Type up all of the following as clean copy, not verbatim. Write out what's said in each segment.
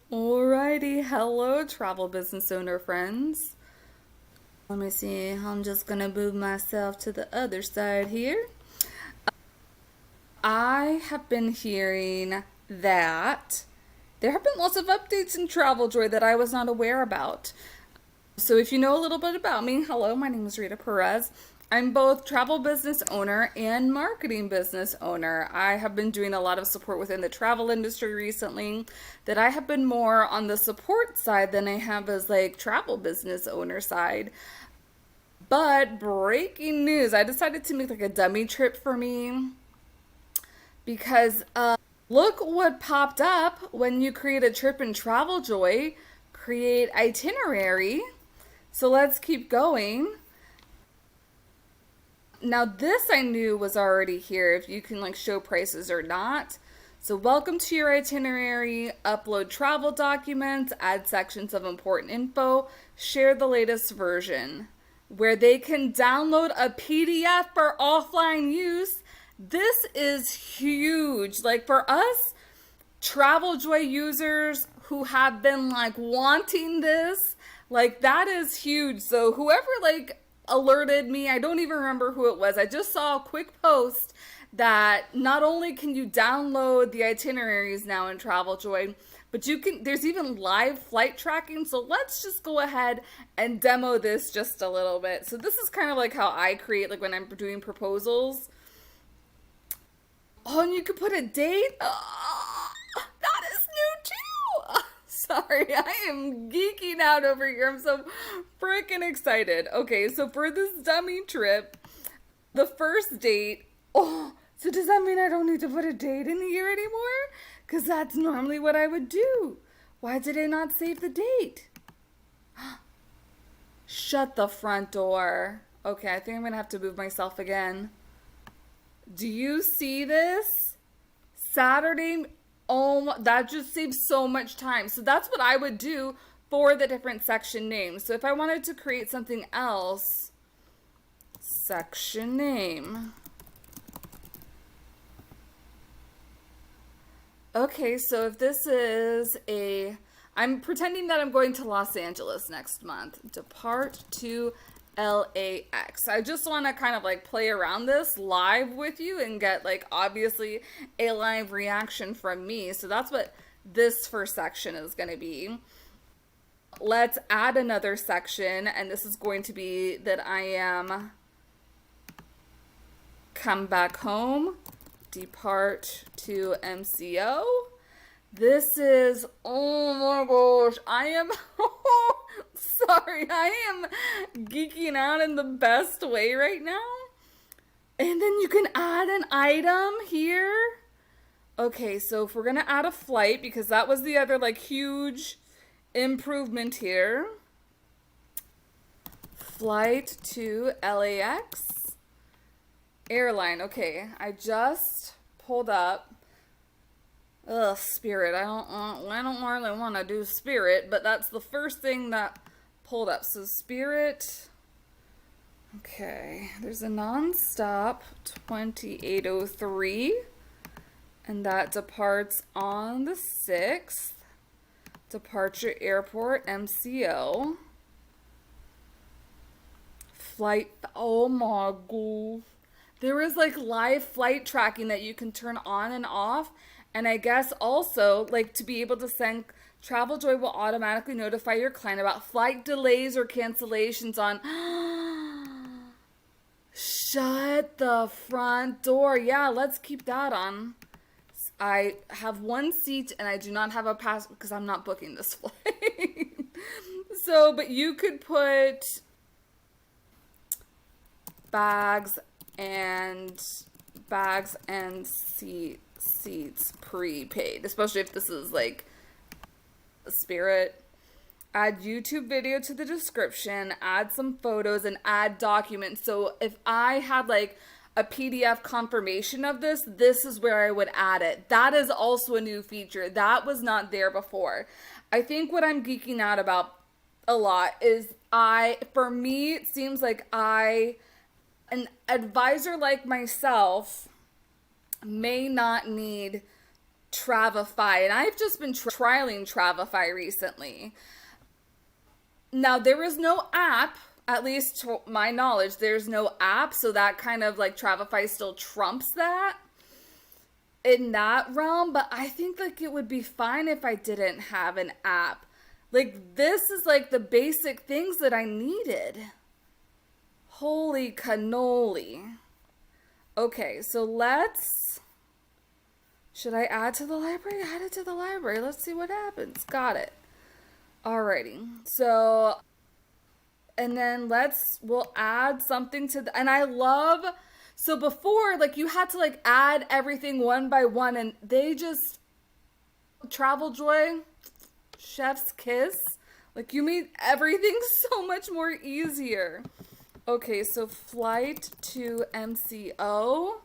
Alrighty, hello travel business owner friends. Let me see, I'm just gonna move myself to the other side here. I have been hearing that there have been lots of updates in TravelJoy that I was not aware about. So if you know a little bit about me, hello, my name is Rita Perez. I'm both travel business owner and marketing business owner. I have been doing a lot of support within the travel industry recently that I have been more on the support side than I have as like travel business owner side. But breaking news, I decided to make like a dummy trip for me because look what popped up when you create a trip in TravelJoy, create itinerary. So let's keep going. Now this I knew was already here if you can like show prices or not. So welcome to your itinerary, upload travel documents, add sections of important info, share the latest version where they can download a PDF for offline use. This is huge. Like for us TravelJoy users who have been like wanting this, like that is huge. So whoever like alerted me, I don't even remember who it was. I just saw a quick post that not only can you download the itineraries now in TravelJoy, but you can there's even live flight tracking. So let's just go ahead and demo this just a little bit. So this is kind of like how I create like when I'm doing proposals. Oh, and you could put a date. Oh, that is new too. Sorry, I am geeking out over here. I'm so freaking excited. Okay, so for this dummy trip, the first date. Oh, so does that mean I don't need to put a date in here anymore? Because that's normally what I would do. Why did I not save the date? Shut the front door. Okay, I think I'm gonna have to move myself again. Do you see this? Saturday. Oh, that just saves so much time. So that's what I would do for the different section names. So if I wanted to create something else, section name. Okay, so if this is I'm pretending that I'm going to Los Angeles next month. Depart to LAX. I just want to kind of like play around this live with you and get like obviously a live reaction from me. So that's what this first section is going to be. Let's add another section, and this is going to be that I am come back home, depart to MCO. This is, oh my gosh, I am, sorry, I am geeking out in the best way right now. And then you can add an item here. Okay, so if we're gonna add a flight, because that was the other like huge improvement here. Flight to LAX. Airline, okay, I just pulled up. Ugh, Spirit. I don't really want to do Spirit, but that's the first thing that pulled up. So Spirit. Okay, there's a non-stop 2803, and that departs on the 6th. Departure airport MCO. Flight. Oh my god. There is like live flight tracking that you can turn on and off. And I guess also, like, to be able to send, TravelJoy will automatically notify your client about flight delays or cancellations on. Shut the front door. Yeah, let's keep that on. I have one seat and I do not have a pass because I'm not booking this flight. So, but you could put bags and seats prepaid, especially if this is like a Spirit. Add YouTube video to the description, add some photos, and add documents. So if I had like a PDF confirmation of this, this is where I would add it. That is also a new feature that was not there before. I think what I'm geeking out about a lot is for me it seems like an advisor like myself may not need Travify, and I've just been trialing Travify recently. Now, there is no app, at least to my knowledge, there's no app, so that kind of like Travify still trumps that in that realm, but I think like it would be fine if I didn't have an app. Like, this is like the basic things that I needed. Holy cannoli. Okay, so should I add to the library? Add it to the library. Let's see what happens. Got it. Alrighty. So, and then we'll add something to and I love, so before, like, you had to like add everything one by one, and they just, TravelJoy, chef's kiss. Like, you made everything so much more easier. Okay, so flight to MCO.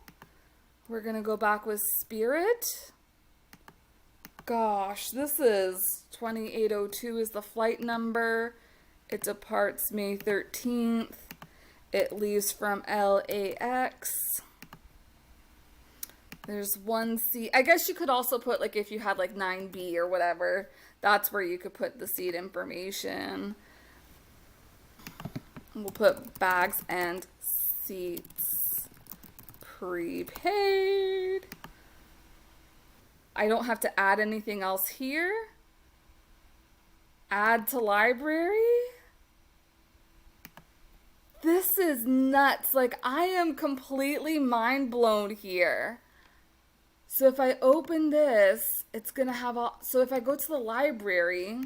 We're going to go back with Spirit. Gosh, this is 2802 is the flight number. It departs May 13th. It leaves from LAX. There's 1C. I guess you could also put, like, if you had like 9B or whatever, that's where you could put the seat information. We'll put bags and seats prepaid. I don't have to add anything else here. Add to library. This is nuts. Like, I am completely mind blown here. So if I open this, it's gonna have all, so if I go to the library,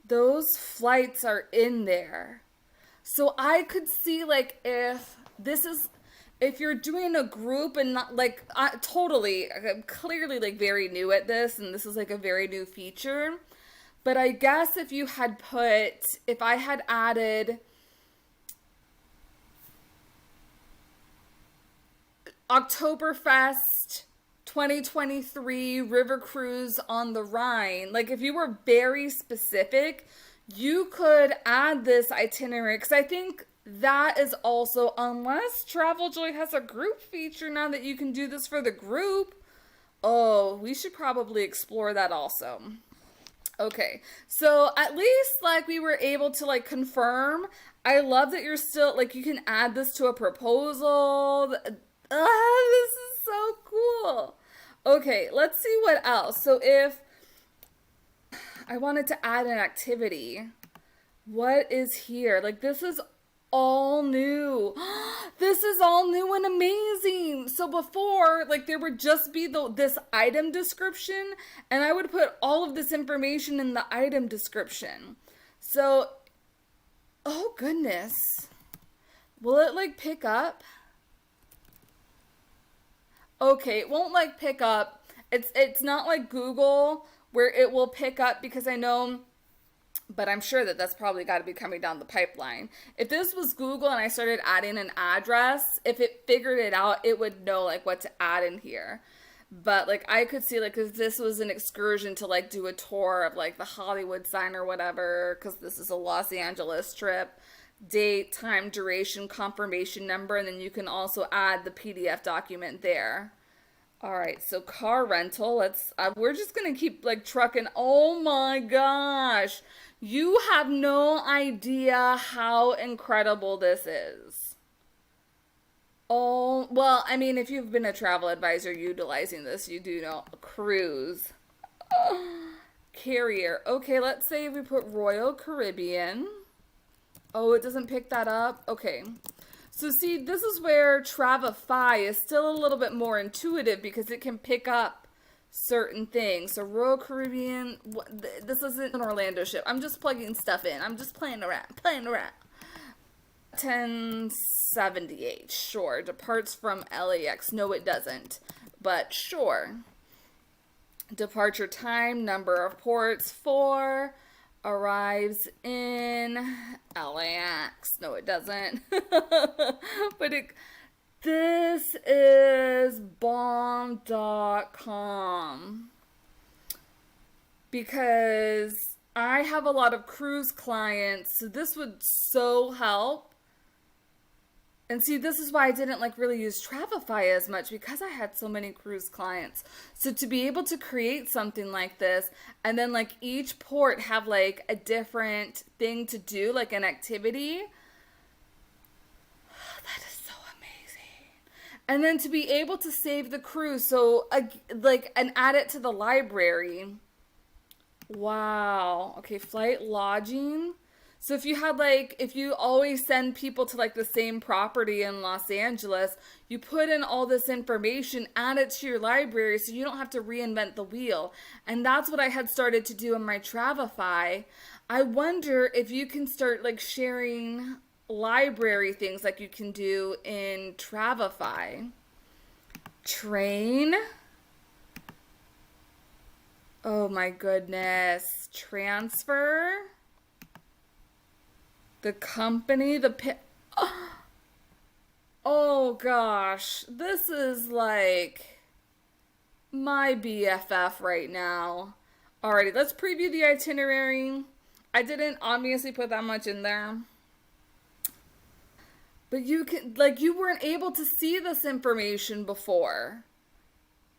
those flights are in there. So I could see, like, if you're doing a group and not, like, I'm clearly, like, very new at this, and this is, like, a very new feature. But I guess if I had added Oktoberfest 2023 River Cruise on the Rhine, like, if you were very specific, you could add this itinerary, because I think that is also, unless TravelJoy has a group feature now that you can do this for the group. Oh, we should probably explore that also. Okay, so at least, like, we were able to, like, confirm. I love that you're still, like, you can add this to a proposal. This is so cool. Okay, let's see what else. So if I wanted to add an activity, what is here? Like, this is all new. This is all new and amazing. So before, like, there would just be this item description, and I would put all of this information in the item description. So, oh goodness. Will it, like, pick up? Okay, it won't, like, pick up. It's not like Google where it will pick up, because I know, but I'm sure that that's probably got to be coming down the pipeline. If this was Google and I started adding an address, if it figured it out, it would know, like, what to add in here. But, like, I could see, like, if this was an excursion to, like, do a tour of, like, the Hollywood sign or whatever, because this is a Los Angeles trip, date, time, duration, confirmation number, and then you can also add the PDF document there. All right, so car rental, we're just going to keep, like, trucking. Oh my gosh. You have no idea how incredible this is. Oh, well, I mean, if you've been a travel advisor utilizing this, you do know. Cruise. Carrier. Okay, let's say we put Royal Caribbean. Oh, it doesn't pick that up? Okay. So see, this is where Travify is still a little bit more intuitive, because it can pick up certain things. So Royal Caribbean, this isn't an Orlando ship. I'm just plugging stuff in. I'm just playing around. 1078, sure. Departs from LAX. No, it doesn't. But sure. Departure time, number of ports, 4. Arrives in LAX. No, it doesn't. But this is bomb.com, because I have a lot of cruise clients, so this would so help. And see, this is why I didn't like really use Travify as much because I had so many cruise clients. So to be able to create something like this and then like each port have like a different thing to do, like an activity, that is so amazing. And then to be able to save the cruise, so like and add it to the library. Wow. Okay, flight lodging. So if you had like, if you always send people to like the same property in Los Angeles, you put in all this information, add it to your library so you don't have to reinvent the wheel. And that's what I had started to do in my Travify. I wonder if you can start like sharing library things like you can do in Travify. Train. Oh my goodness. Transfer. The company, oh gosh, this is like my BFF right now. Alrighty, let's preview the itinerary. I didn't obviously put that much in there. But you can, like, you weren't able to see this information before.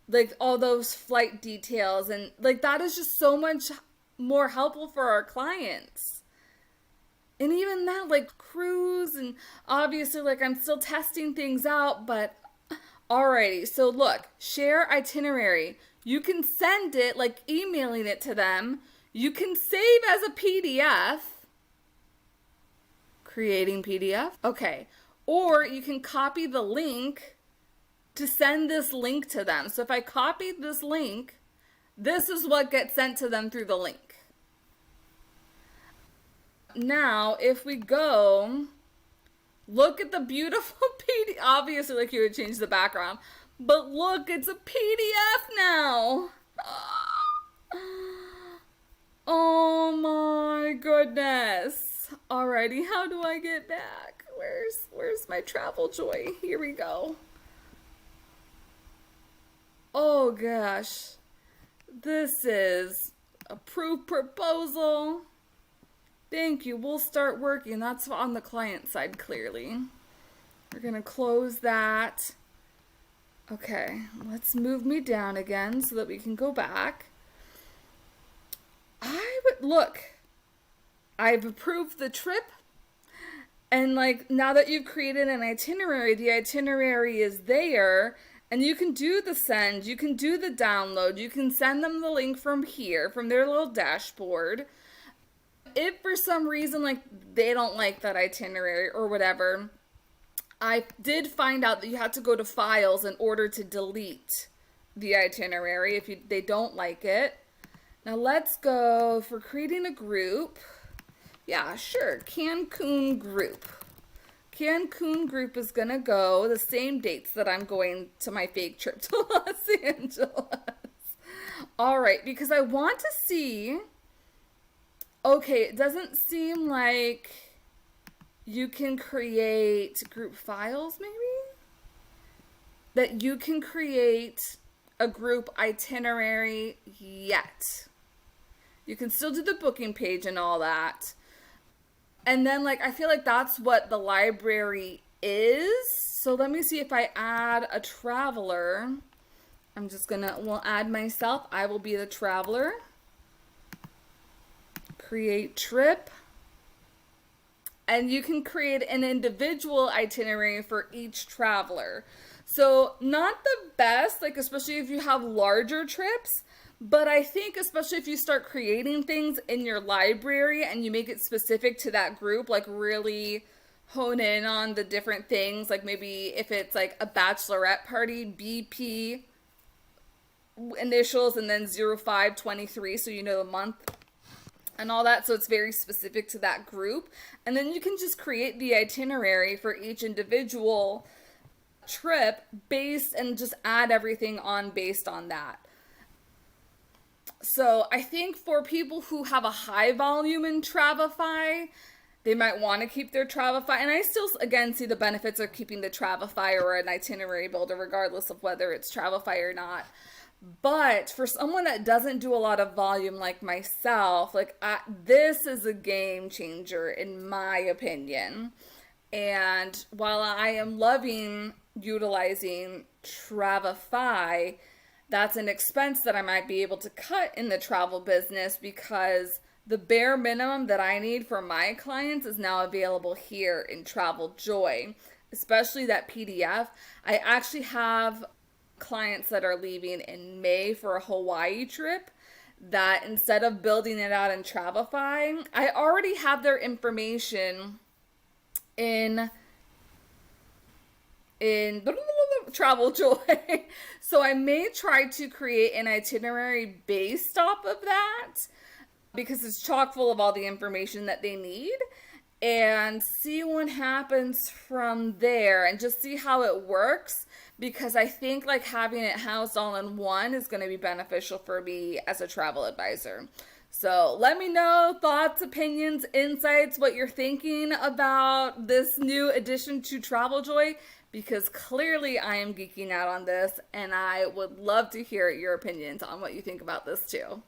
Like, all those flight details, and, like, that is just so much more helpful for our clients. And even that, like, cruise, and obviously, like, I'm still testing things out, but alrighty. So, look, share itinerary. You can send it, like, emailing it to them. You can save as a PDF. Creating PDF. Okay. Or you can copy the link to send this link to them. So if I copy this link, this is what gets sent to them through the link. Now, if we go, look at the beautiful PDF. Obviously, like you would change the background. But look, it's a PDF now. Oh my goodness. Alrighty, how do I get back? Where's my TravelJoy? Here we go. Oh gosh. This is approved proposal. Thank you. We'll start working. That's on the client side, clearly. We're going to close that. Okay, let's move me down again so that we can go back. Look, I've approved the trip. And like now that you've created an itinerary, the itinerary is there. And you can do the send, you can do the download, you can send them the link from here, from their little dashboard. If for some reason like they don't like that itinerary or whatever, I did find out that you had to go to files in order to delete the itinerary if they don't like it. Now let's go for creating a group. Yeah, sure, Cancun group. Cancun group is going to go the same dates that I'm going to my fake trip to Los Angeles. All right, because I want to see, okay, it doesn't seem like you can create group files maybe? That you can create a group itinerary yet. You can still do the booking page and all that. And then, like, I feel like that's what the library is. So let me see if I add a traveler. I'm just we'll add myself. I will be the traveler. Create trip. And you can create an individual itinerary for each traveler. So not the best, like, especially if you have larger trips. But I think especially if you start creating things in your library and you make it specific to that group, like really hone in on the different things, like maybe if it's like a bachelorette party, BP initials and then 0523, so you know the month and all that, so it's very specific to that group. And then you can just create the itinerary for each individual trip based and just add everything on based on that. So I think for people who have a high volume in Travify, they might want to keep their Travify. And I still, again, see the benefits of keeping the Travify or an itinerary builder, regardless of whether it's Travify or not. But for someone that doesn't do a lot of volume like myself, like this is a game changer in my opinion. And while I am loving utilizing Travify, that's an expense that I might be able to cut in the travel business because the bare minimum that I need for my clients is now available here in TravelJoy, especially that PDF. I actually have clients that are leaving in May for a Hawaii trip that instead of building it out in Travify, I already have their information in TravelJoy. So I may try to create an itinerary based off of that because it's chock full of all the information that they need, and see what happens from there and just see how it works, because I think like having it housed all in one is going to be beneficial for me as a travel advisor. So let me know thoughts, opinions, insights, what you're thinking about this new addition to TravelJoy, because clearly I am geeking out on this and I would love to hear your opinions on what you think about this too.